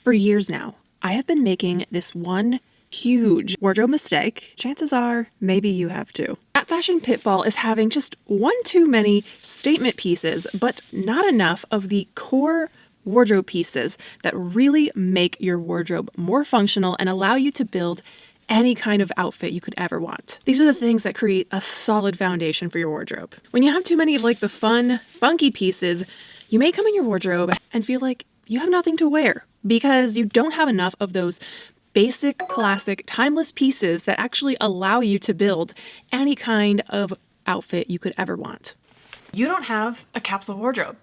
For years now, I have been making this one huge wardrobe mistake. Chances are, maybe you have too. That fashion pitfall is having just one too many statement pieces, but not enough of the core wardrobe pieces that really make your wardrobe more functional and allow you to build any kind of outfit you could ever want. These are the things that create a solid foundation for your wardrobe. When you have too many of like the fun, funky pieces, you may come in your wardrobe and feel like you have nothing to wear because you don't have enough of those basic, classic, timeless pieces that actually allow you to build any kind of outfit you could ever want. You don't have a capsule wardrobe.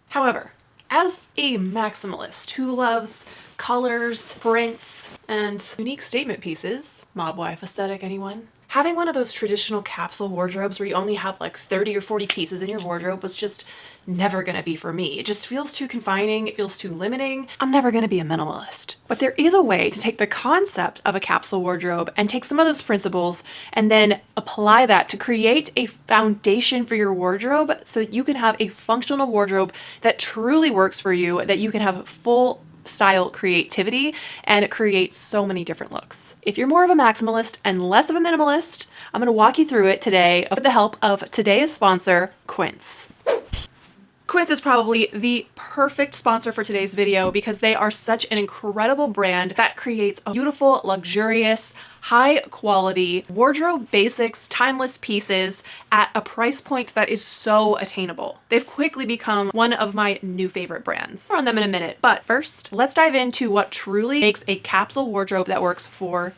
However, as a maximalist who loves colors, prints, and unique statement pieces, mob wife aesthetic, anyone? Having one of those traditional capsule wardrobes where you only have like 30 or 40 pieces in your wardrobe was just never gonna be for me. It just feels too confining, it feels too limiting. I'm never gonna be a minimalist. But there is a way to take the concept of a capsule wardrobe and take some of those principles and then apply that to create a foundation for your wardrobe so that you can have a functional wardrobe that truly works for you, that you can have full style creativity and create so many different looks. If you're more of a maximalist and less of a minimalist, I'm going to walk you through it today with the help of today's sponsor, Quince. Quince is probably the perfect sponsor for today's video because they are such an incredible brand that creates a beautiful, luxurious, high quality wardrobe basics, timeless pieces at a price point that is so attainable. They've quickly become one of my new favorite brands. More on them in a minute, but first, let's dive into what truly makes a capsule wardrobe that works for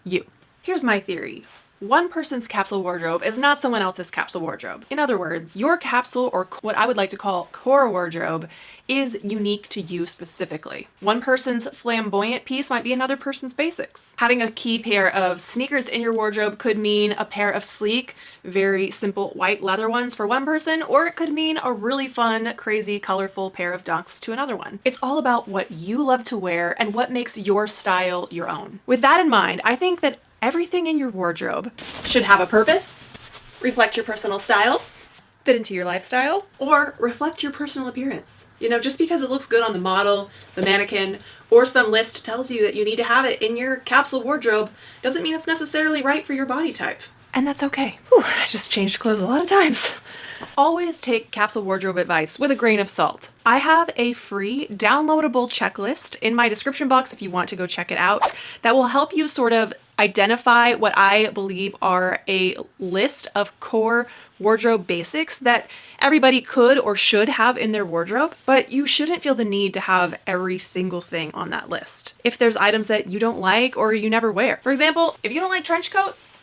you. Here's my theory. One person's capsule wardrobe is not someone else's capsule wardrobe. In other words, your capsule, or what I would like to call core wardrobe, is unique to you specifically. One person's flamboyant piece might be another person's basics. Having a key pair of sneakers in your wardrobe could mean a pair of sleek, very simple white leather ones for one person, or it could mean a really fun, crazy, colorful pair of Dunks to another one. It's all about what you love to wear and what makes your style your own. With that in mind, I think that everything in your wardrobe should have a purpose, reflect your personal style, fit into your lifestyle, or reflect your personal appearance. You know, just because it looks good on the model, the mannequin, or some list tells you that you need to have it in your capsule wardrobe doesn't mean it's necessarily right for your body type. And that's okay. Whew, I just changed clothes a lot of times. Always take capsule wardrobe advice with a grain of salt. I have a free downloadable checklist in my description box if you want to go check it out that will help you sort of identify what I believe are a list of core wardrobe basics that everybody could or should have in their wardrobe, but you shouldn't feel the need to have every single thing on that list. If there's items that you don't like or you never wear. For example, if you don't like trench coats,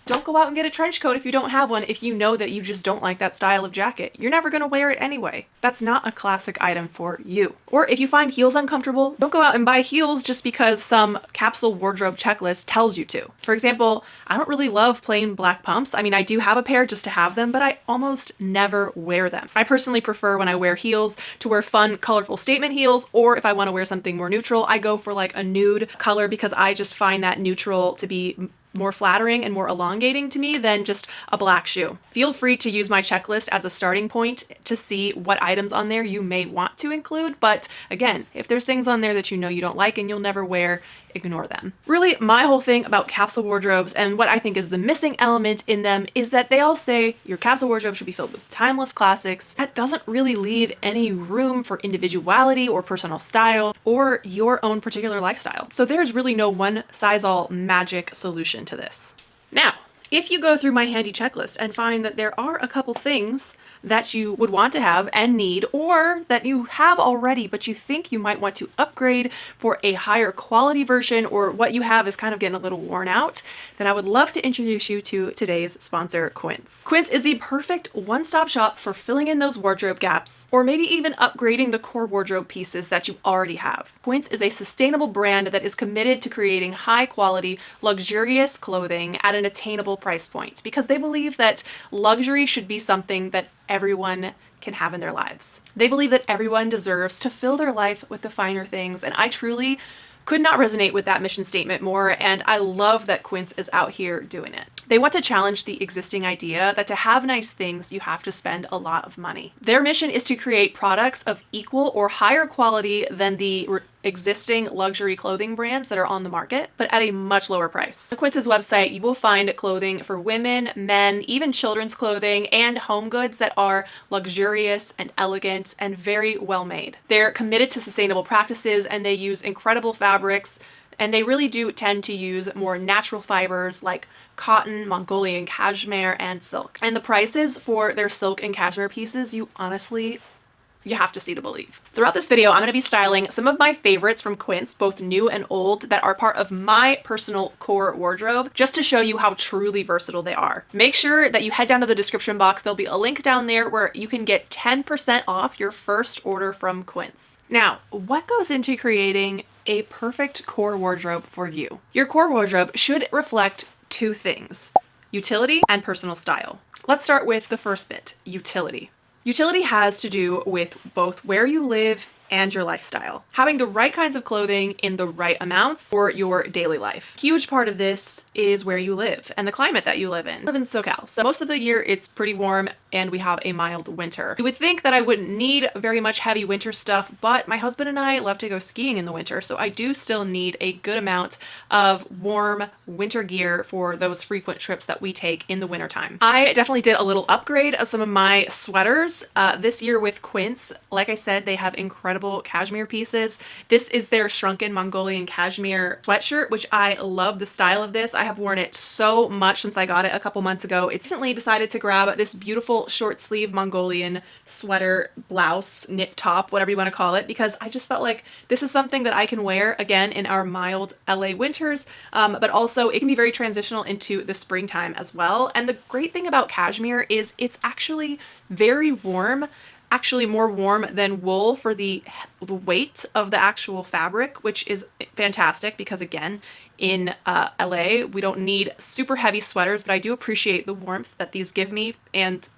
don't go out and get a trench coat if you don't have one if you know that you just don't like that style of jacket. You're never going to wear it anyway. That's not a classic item for you. Or if you find heels uncomfortable, don't go out and buy heels just because some capsule wardrobe checklist tells you to. For example, I don't really love plain black pumps. I mean, I do have a pair just to have them, but I almost never wear them. I personally prefer when I wear heels to wear fun, colorful statement heels, or if I want to wear something more neutral, I go for like a nude color because I just find that neutral to be more flattering and more elongating to me than just a black shoe. Feel free to use my checklist as a starting point to see what items on there you may want to include, but again, if there's things on there that you know you don't like and you'll never wear, ignore them. Really, my whole thing about capsule wardrobes and what I think is the missing element in them is that they all say your capsule wardrobe should be filled with timeless classics. That doesn't really leave any room for individuality or personal style or your own particular lifestyle. So there's really no one size all magic solution to this. Now, if you go through my handy checklist and find that there are a couple things that you would want to have and need, or that you have already but you think you might want to upgrade for a higher quality version, or what you have is kind of getting a little worn out, then I would love to introduce you to today's sponsor, Quince. Quince is the perfect one-stop shop for filling in those wardrobe gaps, or maybe even upgrading the core wardrobe pieces that you already have. Quince is a sustainable brand that is committed to creating high-quality, luxurious clothing at an attainable price point, because they believe that luxury should be something that everyone can have in their lives. They believe that everyone deserves to fill their life with the finer things, and I truly Could not resonate with that mission statement more, and I love that Quince is out here doing it. They want to challenge the existing idea that to have nice things, you have to spend a lot of money. Their mission is to create products of equal or higher quality than the existing luxury clothing brands that are on the market, but at a much lower price. On Quince's website, you will find clothing for women, men, even children's clothing, and home goods that are luxurious and elegant and very well made. They're committed to sustainable practices, and they use incredible fabrics, and they really do tend to use more natural fibers like cotton, Mongolian cashmere, and silk. And the prices for their silk and cashmere pieces, you have to see to believe. Throughout this video, I'm going to be styling some of my favorites from Quince, both new and old, that are part of my personal core wardrobe, just to show you how truly versatile they are. Make sure that you head down to the description box. There'll be a link down there where you can get 10% off your first order from Quince. Now, what goes into creating a perfect core wardrobe for you? Your core wardrobe should reflect two things: utility and personal style. Let's start with the first bit, utility. Utility has to do with both where you live and your lifestyle. Having the right kinds of clothing in the right amounts for your daily life. Huge part of this is where you live and the climate that you live in. I live in SoCal, so most of the year it's pretty warm and we have a mild winter. You would think that I wouldn't need very much heavy winter stuff, but my husband and I love to go skiing in the winter, so I do still need a good amount of warm winter gear for those frequent trips that we take in the wintertime. I definitely did a little upgrade of some of my sweaters this year with Quince. Like I said, they have incredible cashmere pieces. This is their shrunken Mongolian cashmere sweatshirt, which I love the style of this. I have worn it so much since I got it a couple months ago. I recently decided to grab this beautiful short sleeve Mongolian sweater, blouse, knit top, whatever you want to call it, because I just felt like this is something that I can wear again in our mild LA winters, but also it can be very transitional into the springtime as well. And the great thing about cashmere is it's actually very warm, actually more warm than wool for the weight of the actual fabric, which is fantastic because again, in LA, we don't need super heavy sweaters, but I do appreciate the warmth that these give me, and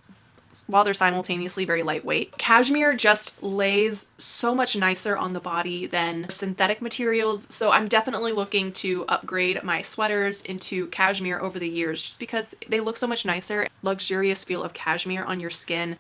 while they're simultaneously very lightweight. Cashmere just lays so much nicer on the body than synthetic materials, so I'm definitely looking to upgrade my sweaters into cashmere over the years just because they look so much nicer. Luxurious feel of cashmere on your skin.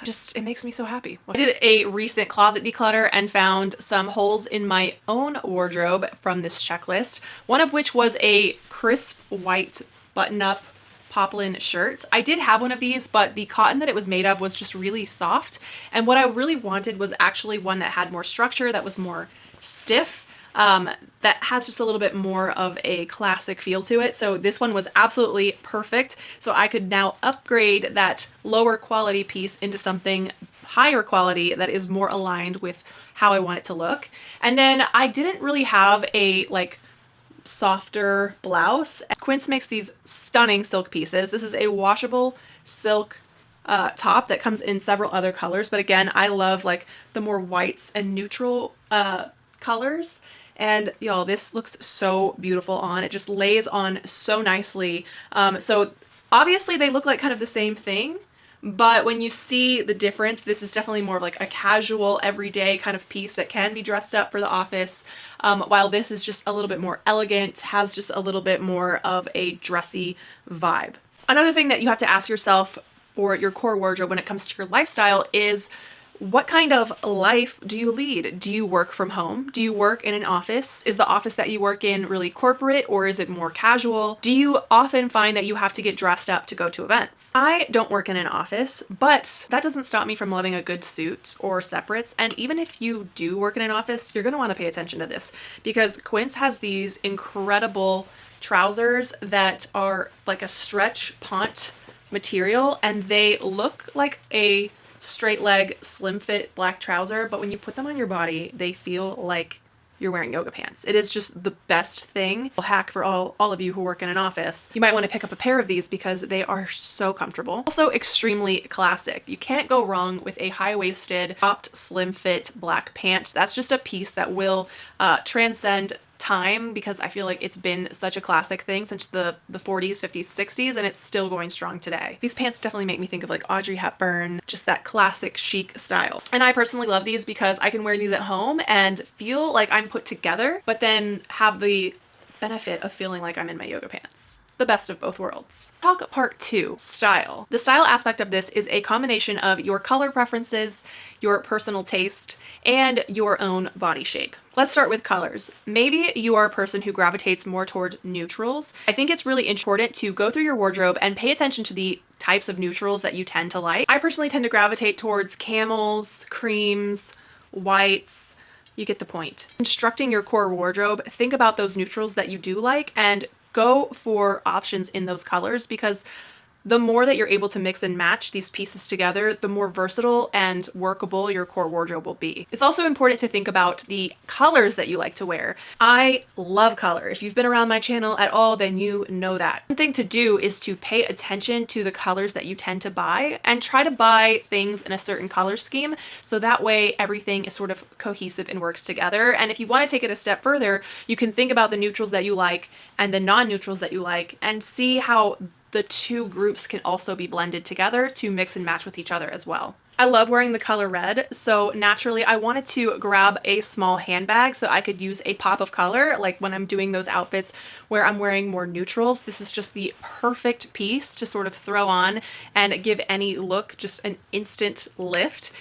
Just, it makes me so happy. I did a recent closet declutter and found some holes in my own wardrobe from this checklist, one of which was a crisp white button-up poplin shirts. I did have one of these, but the cotton that it was made of was just really soft. And what I really wanted was actually one that had more structure, that was more stiff, that has just a little bit more of a classic feel to it. So this one was absolutely perfect. So I could now upgrade that lower quality piece into something higher quality that is more aligned with how I want it to look. And then I didn't really have a softer blouse. Quince makes these stunning silk pieces. This is a washable silk top that comes in several other colors, but again, I love the more whites and neutral colors. And y'all, this looks so beautiful on. It just lays on so nicely. So obviously they look like kind of the same thing, but when you see the difference, this is definitely more of a casual, everyday kind of piece that can be dressed up for the office, while this is just a little bit more elegant, has just a little bit more of a dressy vibe. Another thing that you have to ask yourself for your core wardrobe when it comes to your lifestyle is, what kind of life do you lead? Do you work from home? Do you work in an office? Is the office that you work in really corporate, or is it more casual? Do you often find that you have to get dressed up to go to events? I don't work in an office, but that doesn't stop me from loving a good suit or separates. And even if you do work in an office, you're going to want to pay attention to this, because Quince has these incredible trousers that are like a stretch pant material, and they look like a straight leg, slim fit black trouser, but when you put them on your body, they feel like you're wearing yoga pants. It is just the best thing. A hack for all of you who work in an office. You might want to pick up a pair of these because they are so comfortable. Also extremely classic. You can't go wrong with a high-waisted, cropped, slim fit black pant. That's just a piece that will transcend time because I feel like it's been such a classic thing since the 40s, 50s, 60s, and it's still going strong today. These pants definitely make me think of like Audrey Hepburn, just that classic chic style. And I personally love these because I can wear these at home and feel like I'm put together, but then have the benefit of feeling like I'm in my yoga pants. The best of both worlds. Talk part 2, style. The style aspect of this is a combination of your color preferences, your personal taste, and your own body shape. Let's start with colors. Maybe you are a person who gravitates more toward neutrals. I think it's really important to go through your wardrobe and pay attention to the types of neutrals that you tend to like. I personally tend to gravitate towards camels, creams, whites. You get the point. Constructing your core wardrobe, think about those neutrals that you do like and go for options in those colors, because the more that you're able to mix and match these pieces together, the more versatile and workable your core wardrobe will be. It's also important to think about the colors that you like to wear. I love color. If you've been around my channel at all, then you know that. One thing to do is to pay attention to the colors that you tend to buy and try to buy things in a certain color scheme, so that way everything is sort of cohesive and works together. And if you want to take it a step further, you can think about the neutrals that you like and the non-neutrals that you like and see how the two groups can also be blended together to mix and match with each other as well. I love wearing the color red, so naturally I wanted to grab a small handbag so I could use a pop of color, like when I'm doing those outfits where I'm wearing more neutrals. This is just the perfect piece to sort of throw on and give any look just an instant lift.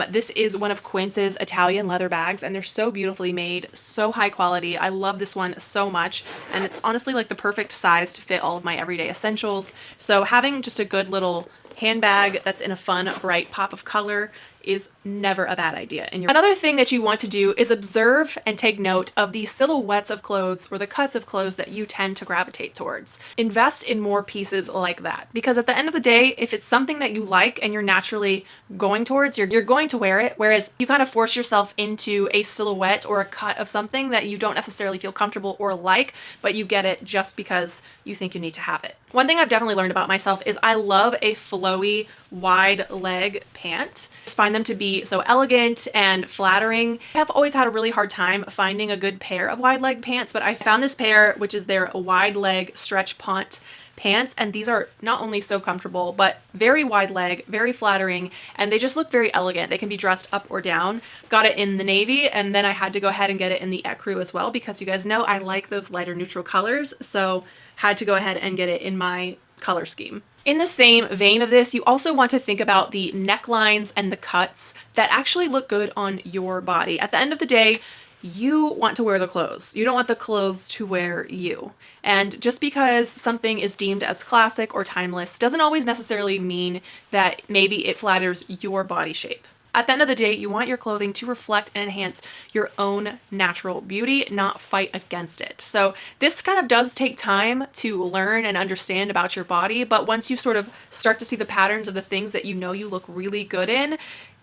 This is one of Quince's Italian leather bags, and they're so beautifully made, so high quality. I love this one so much, and it's honestly like the perfect size to fit all of my everyday essentials. So having just a good little handbag that's in a fun, bright pop of color is never a bad idea. Another thing that you want to do is observe and take note of the silhouettes of clothes or the cuts of clothes that you tend to gravitate towards. Invest in more pieces like that, because at the end of the day, if it's something that you like and you're naturally going towards, you're going to wear it, whereas you kind of force yourself into a silhouette or a cut of something that you don't necessarily feel comfortable or like, but you get it just because you think you need to have it. One thing I've definitely learned about myself is I love a flowy, wide leg pant. I just find them to be so elegant and flattering. I've always had a really hard time finding a good pair of wide leg pants, but I found this pair, which is their wide leg stretch pant pants, and these are not only so comfortable, but very wide leg, very flattering, and they just look very elegant. They can be dressed up or down. Got it in the navy, and then I had to go ahead and get it in the ecru as well, because you guys know I like those lighter neutral colors, so had to go ahead and get it in my color scheme. In the same vein of this, you also want to think about the necklines and the cuts that actually look good on your body. At the end of the day, you want to wear the clothes. You don't want the clothes to wear you. And just because something is deemed as classic or timeless doesn't always necessarily mean that maybe it flatters your body shape. At the end of the day, you want your clothing to reflect and enhance your own natural beauty, not fight against it. So this kind of does take time to learn and understand about your body, but once you sort of start to see the patterns of the things that you know you look really good in,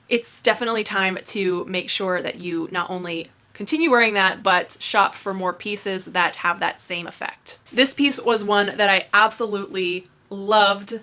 it's definitely time to make sure that you not only continue wearing that, but shop for more pieces that have that same effect. This piece was one that I absolutely loved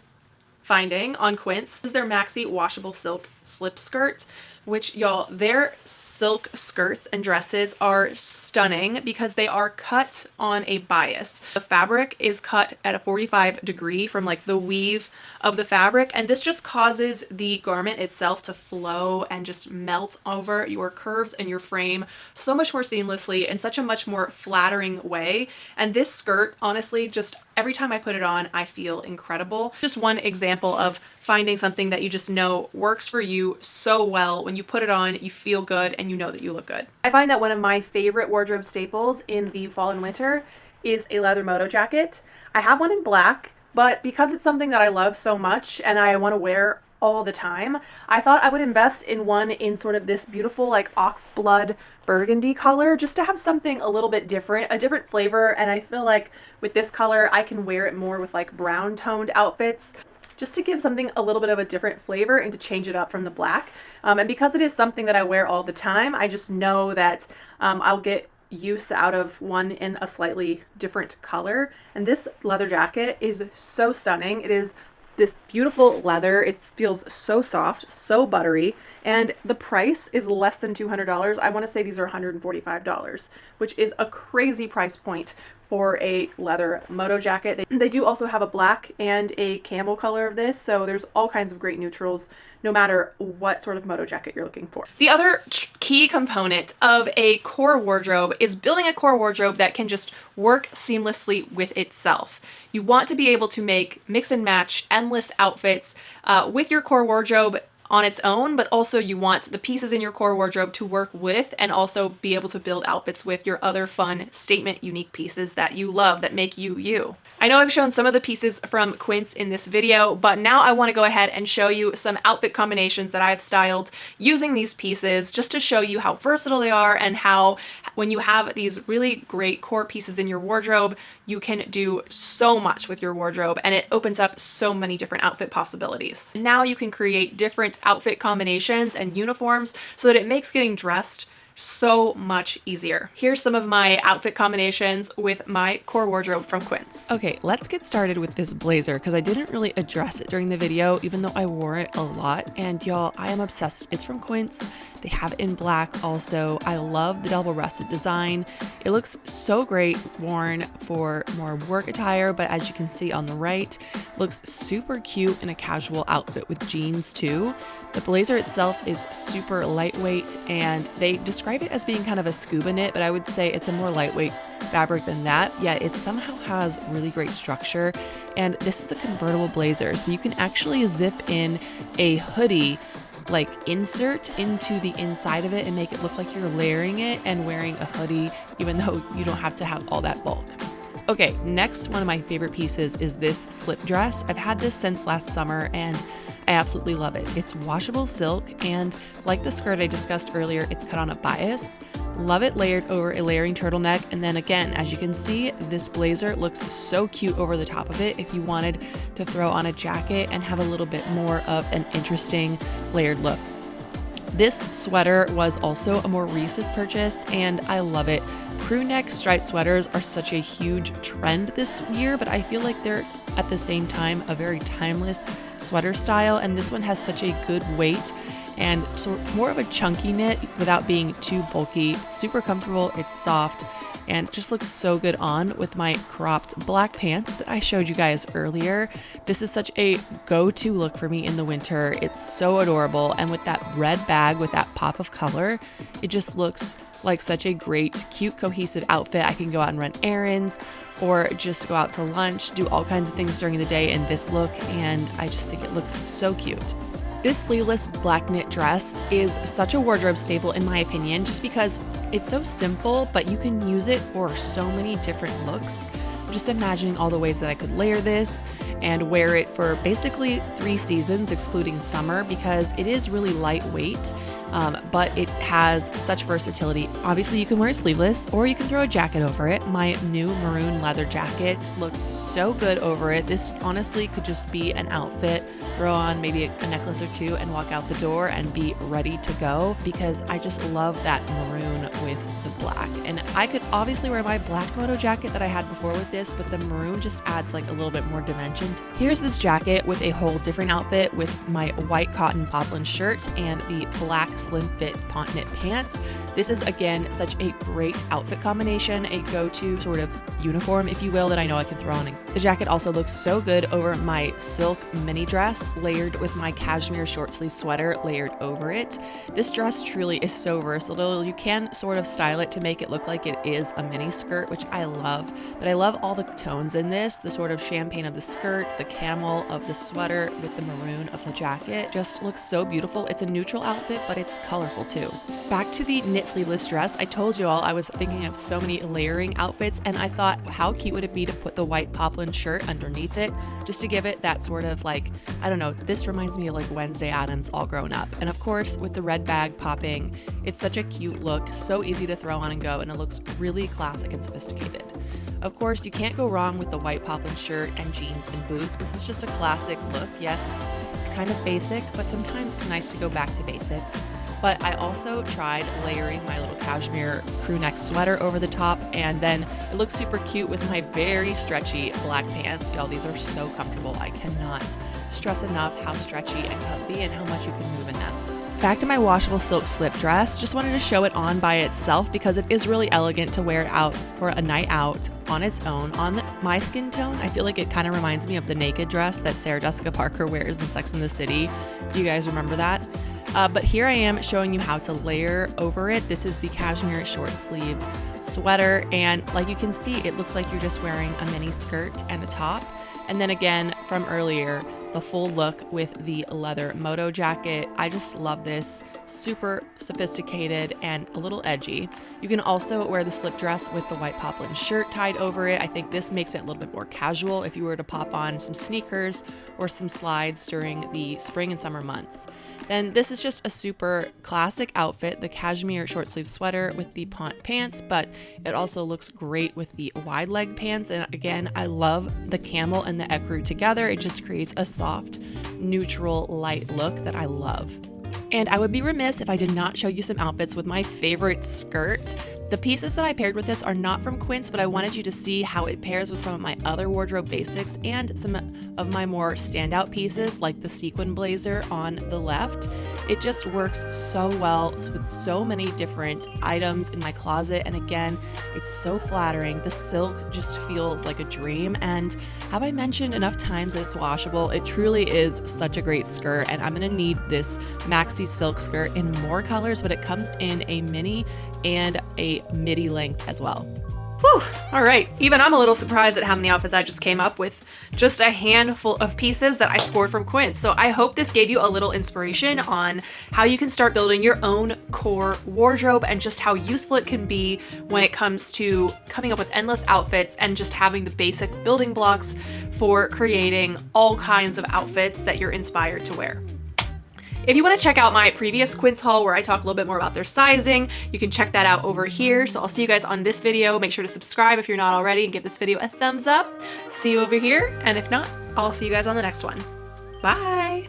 finding on Quince. This is their maxi washable silk slip skirt, which y'all, their silk skirts and dresses are stunning because they are cut on a bias. The fabric is cut at a 45 degree from like the weave of the fabric, and this just causes the garment itself to flow and just melt over your curves and your frame so much more seamlessly in such a much more flattering way. And this skirt, honestly, just every time I put it on, I feel incredible. Just one example of finding something that you just know works for you so well. When you put it on, you feel good and you know that you look good. I find that one of my favorite wardrobe staples in the fall and winter is a leather moto jacket. I have one in black, but because it's something that I love so much and I want to wear all the time, I thought I would invest in one in sort of this beautiful like oxblood burgundy color, just to have something a little bit different, a different flavor. And I feel like with this color, I can wear it more with like brown toned outfits, just to give something a little bit of a different flavor and to change it up from the black. And because it is something that I wear all the time, I just know that I'll get use out of one in a slightly different color. And this leather jacket is so stunning. It is this beautiful leather. It feels so soft, so buttery, and the price is less than $200. I want to say these are $145, which is a crazy price point for a leather moto jacket. They do also have a black and a camel color of this, so there's all kinds of great neutrals no matter what sort of moto jacket you're looking for. The other key component of a core wardrobe is building a core wardrobe that can just work seamlessly with itself. You want to be able to mix and match endless outfits with your core wardrobe on its own, but also you want the pieces in your core wardrobe to work with and also be able to build outfits with your other fun, statement, unique pieces that you love that make you you. I know I've shown some of the pieces from Quince in this video, but now I want to go ahead and show you some outfit combinations that I've styled using these pieces just to show you how versatile they are and how when you have these really great core pieces in your wardrobe, you can do so much with your wardrobe and it opens up so many different outfit possibilities. Now you can create different outfit combinations and uniforms so that it makes getting dressed so much easier. Here's some of my outfit combinations with my core wardrobe from Quince. Okay, let's get started with this blazer because I didn't really address it during the video, even though I wore it a lot. And y'all, I am obsessed. It's from Quince. They have it in black also. I love the double russet design. It looks so great worn for more work attire, but as you can see on the right, looks super cute in a casual outfit with jeans too. The blazer itself is super lightweight and they describe it as being kind of a scuba knit, but I would say it's a more lightweight fabric than that, yet it somehow has really great structure. And this is a convertible blazer, so you can actually zip in a hoodie like insert into the inside of it and make it look like you're layering it and wearing a hoodie, even though you don't have to have all that bulk. Okay, next, one of my favorite pieces is this slip dress. I've had this since last summer and I absolutely love it. It's washable silk and like the skirt I discussed earlier, it's cut on a bias. Love it layered over a layering turtleneck. And then again, as you can see, this blazer looks so cute over the top of it if you wanted to throw on a jacket and have a little bit more of an interesting layered look. This sweater was also a more recent purchase and I love it. Crew neck striped sweaters are such a huge trend this year, but I feel like they're at the same time a very timeless sweater style, and this one has such a good weight and so more of a chunky knit without being too bulky. Super comfortable, it's soft, and just looks so good on with my cropped black pants that I showed you guys earlier. This is such a go-to look for me in the winter. It's so adorable, and with that red bag with that pop of color, it just looks like such a great, cute, cohesive outfit. I can go out and run errands or just go out to lunch, do all kinds of things during the day in this look, and I just think it looks so cute. This sleeveless black knit dress is such a wardrobe staple in my opinion, just because it's so simple, but you can use it for so many different looks. Just imagining all the ways that I could layer this and wear it for basically 3 seasons, excluding summer, because it is really lightweight, but it has such versatility. Obviously, you can wear it sleeveless or you can throw a jacket over it. My new maroon leather jacket looks so good over it. This honestly could just be an outfit. Throw on maybe a necklace or two and walk out the door and be ready to go, because I just love that maroon with the black. And I could obviously wear my black moto jacket that I had before with this, but the maroon just adds like a little bit more dimension. Here's this jacket with a whole different outfit with my white cotton poplin shirt and the black slim fit pont knit pants. This is again such a great outfit combination, a go-to sort of uniform, if you will, that I know I can throw on. The jacket also looks so good over my silk mini dress, layered with my cashmere short sleeve sweater layered over it. This dress truly is so versatile. You can sort of style it to make it look like it is a mini skirt, which I love, but I love all the tones in this, the sort of champagne of the skirt, the camel of the sweater with the maroon of the jacket. Just looks so beautiful. It's a neutral outfit, but it's colorful too. Back to the knit sleeveless dress. I told you all I was thinking of so many layering outfits, and I thought how cute would it be to put the white poplin shirt underneath it, just to give it that sort of like, I don't know, this reminds me of like Wednesday Addams all grown up. And of course with the red bag popping, it's such a cute look, so easy to throw on and go, and it looks really classic and sophisticated. Of course, you can't go wrong with the white poplin shirt and jeans and boots. This is just a classic look. Yes, it's kind of basic, but sometimes it's nice to go back to basics. but I also tried layering my little cashmere crew neck sweater over the top, and then it looks super cute with my very stretchy black pants. Y'all, these are so comfortable. I cannot stress enough how stretchy and comfy and how much you can move in them. Back to my washable silk slip dress. Just wanted to show it on by itself because it is really elegant to wear out for a night out on its own. On my skin tone, I feel like it kind of reminds me of the naked dress that Sarah Jessica Parker wears in Sex and the City. Do you guys remember that? But here I am showing you how to layer over it. This is the cashmere short sleeved sweater, and like you can see, it looks like you're just wearing a mini skirt and a top. And then again, from earlier, the full look with the leather moto jacket. I just love this. Super sophisticated and a little edgy. You can also wear the slip dress with the white poplin shirt tied over it. I think this makes it a little bit more casual if you were to pop on some sneakers or some slides during the spring and summer months. Then this is just a super classic outfit, the cashmere short sleeve sweater with the pants, but it also looks great with the wide leg pants. And again, I love the camel and the ecru together. It just creates a soft, neutral, light look that I love. And I would be remiss if I did not show you some outfits with my favorite skirt. The pieces that I paired with this are not from Quince, but I wanted you to see how it pairs with some of my other wardrobe basics and some of my more standout pieces like the sequin blazer on the left. It just works so well with so many different items in my closet, and again, it's so flattering. The silk just feels like a dream, and have I mentioned enough times that it's washable? It truly is such a great skirt, and I'm gonna need this maxi silk skirt in more colors, but it comes in a mini and a midi length as well. Whew, all right, even I'm a little surprised at how many outfits I just came up with. Just a handful of pieces that I scored from Quince. So I hope this gave you a little inspiration on how you can start building your own core wardrobe and just how useful it can be when it comes to coming up with endless outfits and just having the basic building blocks for creating all kinds of outfits that you're inspired to wear. If you want to check out my previous Quince haul where I talk a little bit more about their sizing, you can check that out over here. So I'll see you guys on this video. Make sure to subscribe if you're not already and give this video a thumbs up. See you over here. And if not, I'll see you guys on the next one. Bye.